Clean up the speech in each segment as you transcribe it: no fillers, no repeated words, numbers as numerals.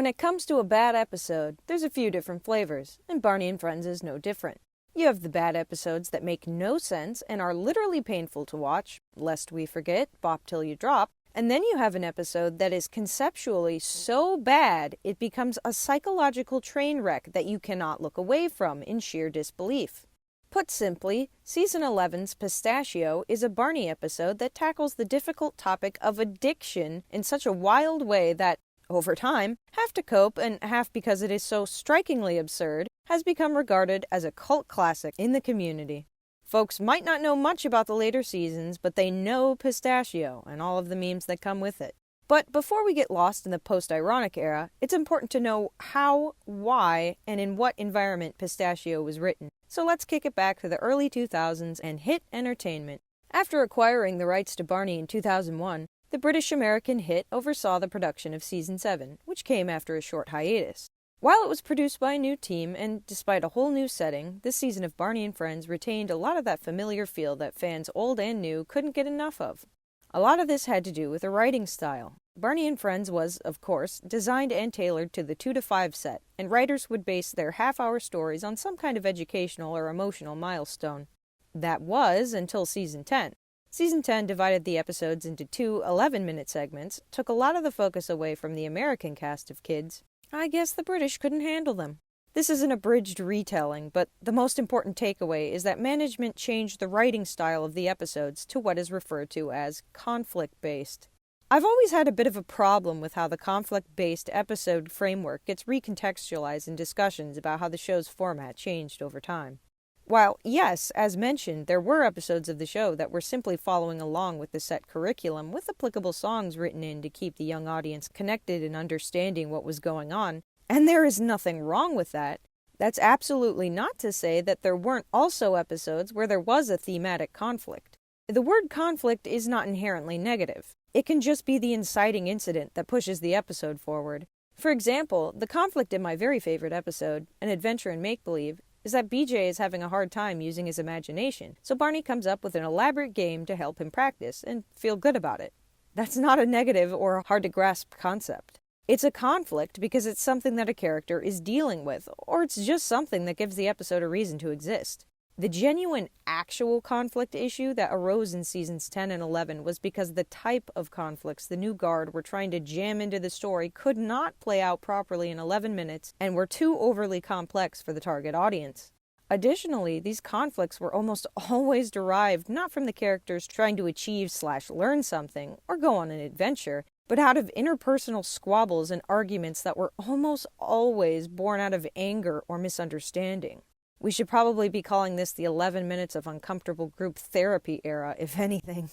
When it comes to a bad episode, there's a few different flavors, and Barney and Friends is no different. You have the bad episodes that make no sense and are literally painful to watch, lest we forget, bop till you drop, and then you have an episode that is conceptually so bad it becomes a psychological train wreck that you cannot look away from in sheer disbelief. Put simply, Season 11's Pistachio is a Barney episode that tackles the difficult topic of addiction in such a wild way that, over time, half to cope and half because it is so strikingly absurd, has become regarded as a cult classic in the community. Folks might not know much about the later seasons, but they know Pistachio and all of the memes that come with it. But before we get lost in the post-ironic era, it's important to know how, why, and in what environment Pistachio was written. So let's kick it back to the early 2000s and hit entertainment. After acquiring the rights to Barney in 2001, the British-American hit oversaw the production of Season 7, which came after a short hiatus. While it was produced by a new team, and despite a whole new setting, this season of Barney and Friends retained a lot of that familiar feel that fans old and new couldn't get enough of. A lot of this had to do with the writing style. Barney and Friends was, of course, designed and tailored to the 2 to 5 set, and writers would base their half-hour stories on some kind of educational or emotional milestone. That was until Season 10. Season 10 divided the episodes into 2 11-minute segments, took a lot of the focus away from the American cast of kids. I guess the British couldn't handle them. This is an abridged retelling, but the most important takeaway is that management changed the writing style of the episodes to what is referred to as conflict-based. I've always had a bit of a problem with how the conflict-based episode framework gets recontextualized in discussions about how the show's format changed over time. While, yes, as mentioned, there were episodes of the show that were simply following along with the set curriculum with applicable songs written in to keep the young audience connected and understanding what was going on, and there is nothing wrong with that, that's absolutely not to say that there weren't also episodes where there was a thematic conflict. The word conflict is not inherently negative. It can just be the inciting incident that pushes the episode forward. For example, the conflict in my very favorite episode, An Adventure in Make-Believe, is that BJ is having a hard time using his imagination, so Barney comes up with an elaborate game to help him practice and feel good about it. That's not a negative or hard-to-grasp concept. It's a conflict because it's something that a character is dealing with, or it's just something that gives the episode a reason to exist. The genuine, actual conflict issue that arose in Seasons 10 and 11 was because the type of conflicts the new guard were trying to jam into the story could not play out properly in 11 minutes and were too overly complex for the target audience. Additionally, these conflicts were almost always derived not from the characters trying to achieve/learn something or go on an adventure, but out of interpersonal squabbles and arguments that were almost always born out of anger or misunderstanding. We should probably be calling this the 11 minutes of uncomfortable group therapy era, if anything.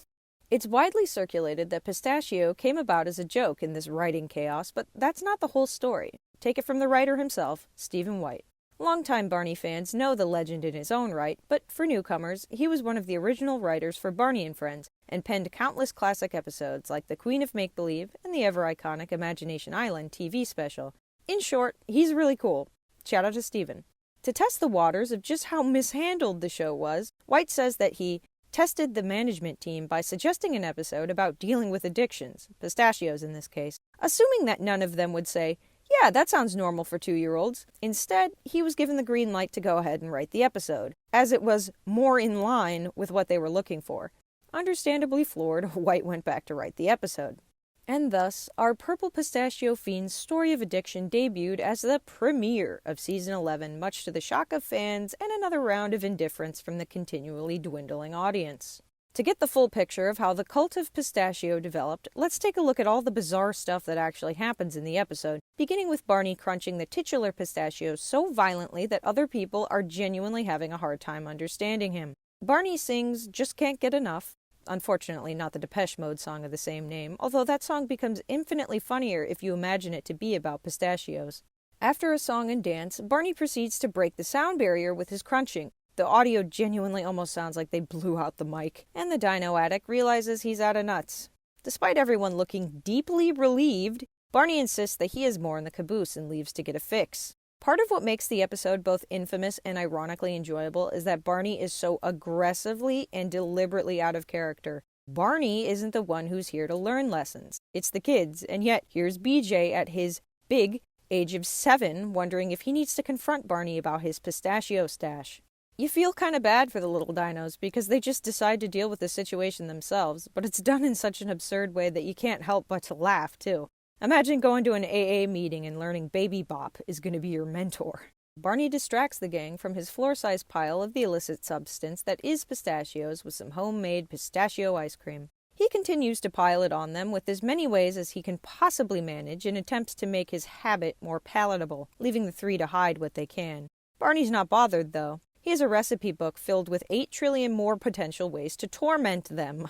It's widely circulated that Pistachio came about as a joke in this writing chaos, but that's not the whole story. Take it from the writer himself, Stephen White. Longtime Barney fans know the legend in his own right, but for newcomers, he was one of the original writers for Barney and Friends, and penned countless classic episodes like The Queen of Make-Believe and the ever-iconic Imagination Island TV special. In short, he's really cool. Shout out to Stephen. To test the waters of just how mishandled the show was, White says that he tested the management team by suggesting an episode about dealing with addictions, pistachios in this case, assuming that none of them would say, "Yeah, that sounds normal for 2-year-olds." Instead, he was given the green light to go ahead and write the episode, as it was more in line with what they were looking for. Understandably floored, White went back to write the episode. And thus, our Purple Pistachio Fiend's story of addiction debuted as the premiere of Season 11, much to the shock of fans and another round of indifference from the continually dwindling audience. To get the full picture of how the cult of Pistachio developed, let's take a look at all the bizarre stuff that actually happens in the episode, beginning with Barney crunching the titular pistachio so violently that other people are genuinely having a hard time understanding him. Barney sings "Just Can't Get Enough," unfortunately not the Depeche Mode song of the same name, although that song becomes infinitely funnier if you imagine it to be about pistachios. After a song and dance, Barney proceeds to break the sound barrier with his crunching. The audio genuinely almost sounds like they blew out the mic, and the dino addict realizes he's out of nuts. Despite everyone looking deeply relieved, Barney insists that he has more in the caboose and leaves to get a fix. Part of what makes the episode both infamous and ironically enjoyable is that Barney is so aggressively and deliberately out of character. Barney isn't the one who's here to learn lessons. It's the kids, and yet here's BJ at his big, age of 7, wondering if he needs to confront Barney about his pistachio stash. You feel kind of bad for the little dinos because they just decide to deal with the situation themselves, but it's done in such an absurd way that you can't help but to laugh, too. Imagine going to an AA meeting and learning Baby Bop is going to be your mentor. Barney distracts the gang from his floor-sized pile of the illicit substance that is pistachios with some homemade pistachio ice cream. He continues to pile it on them with as many ways as he can possibly manage in attempts to make his habit more palatable, leaving the three to hide what they can. Barney's not bothered, though. He has a recipe book filled with 8 trillion more potential ways to torment them.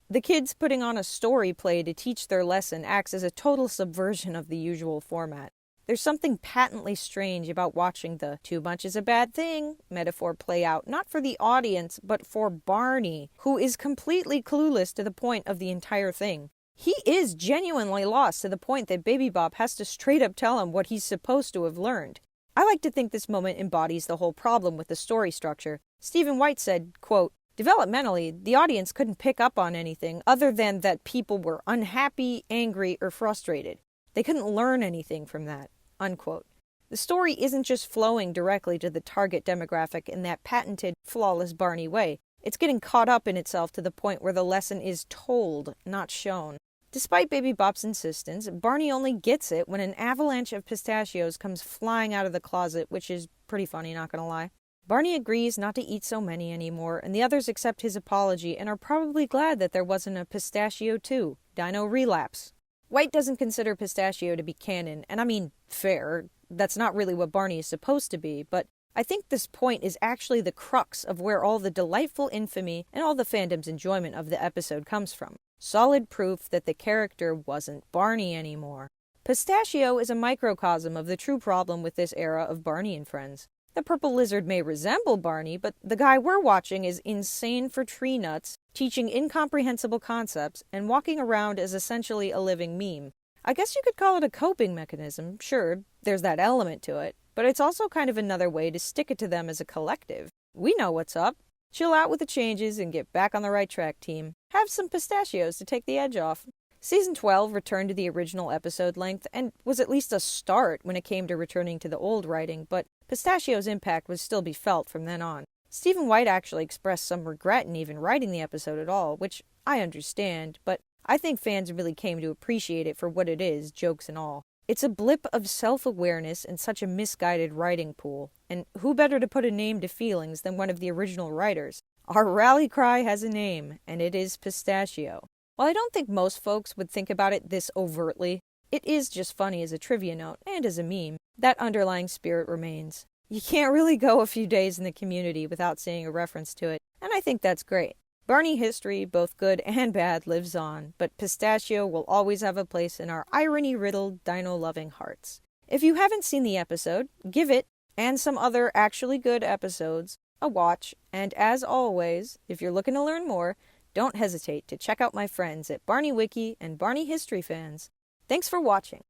The kids putting on a story play to teach their lesson acts as a total subversion of the usual format. There's something patently strange about watching the "too much is a bad thing" metaphor play out, not for the audience, but for Barney, who is completely clueless to the point of the entire thing. He is genuinely lost to the point that Baby Bop has to straight up tell him what he's supposed to have learned. I like to think this moment embodies the whole problem with the story structure. Stephen White said, quote, "Developmentally, the audience couldn't pick up on anything other than that people were unhappy, angry, or frustrated. They couldn't learn anything from that." Unquote. The story isn't just flowing directly to the target demographic in that patented, flawless Barney way. It's getting caught up in itself to the point where the lesson is told, not shown. Despite Baby Bop's insistence, Barney only gets it when an avalanche of pistachios comes flying out of the closet, which is pretty funny, not gonna lie. Barney agrees not to eat so many anymore, and the others accept his apology and are probably glad that there wasn't a Pistachio 2, Dino Relapse. White doesn't consider Pistachio to be canon, and I mean, fair. That's not really what Barney is supposed to be, but I think this point is actually the crux of where all the delightful infamy and all the fandom's enjoyment of the episode comes from. Solid proof that the character wasn't Barney anymore. Pistachio is a microcosm of the true problem with this era of Barney and Friends. The purple lizard may resemble Barney, but the guy we're watching is insane for tree nuts, teaching incomprehensible concepts, and walking around as essentially a living meme. I guess you could call it a coping mechanism, sure, there's that element to it, but it's also kind of another way to stick it to them as a collective. We know what's up. Chill out with the changes and get back on the right track, team. Have some pistachios to take the edge off. Season 12 returned to the original episode length and was at least a start when it came to returning to the old writing, but Pistachio's impact would still be felt from then on. Stephen White actually expressed some regret in even writing the episode at all, which I understand, but I think fans really came to appreciate it for what it is, jokes and all. It's a blip of self-awareness in such a misguided writing pool, and who better to put a name to feelings than one of the original writers? Our rally cry has a name, and it is Pistachio. While I don't think most folks would think about it this overtly, it is just funny as a trivia note and as a meme. That underlying spirit remains. You can't really go a few days in the community without seeing a reference to it, and I think that's great. Barney history, both good and bad, lives on, but Pistachio will always have a place in our irony-riddled, dino-loving hearts. If you haven't seen the episode, give it, and some other actually good episodes, a watch, and as always, if you're looking to learn more, don't hesitate to check out my friends at Barney Wiki and Barney History Fans. Thanks for watching.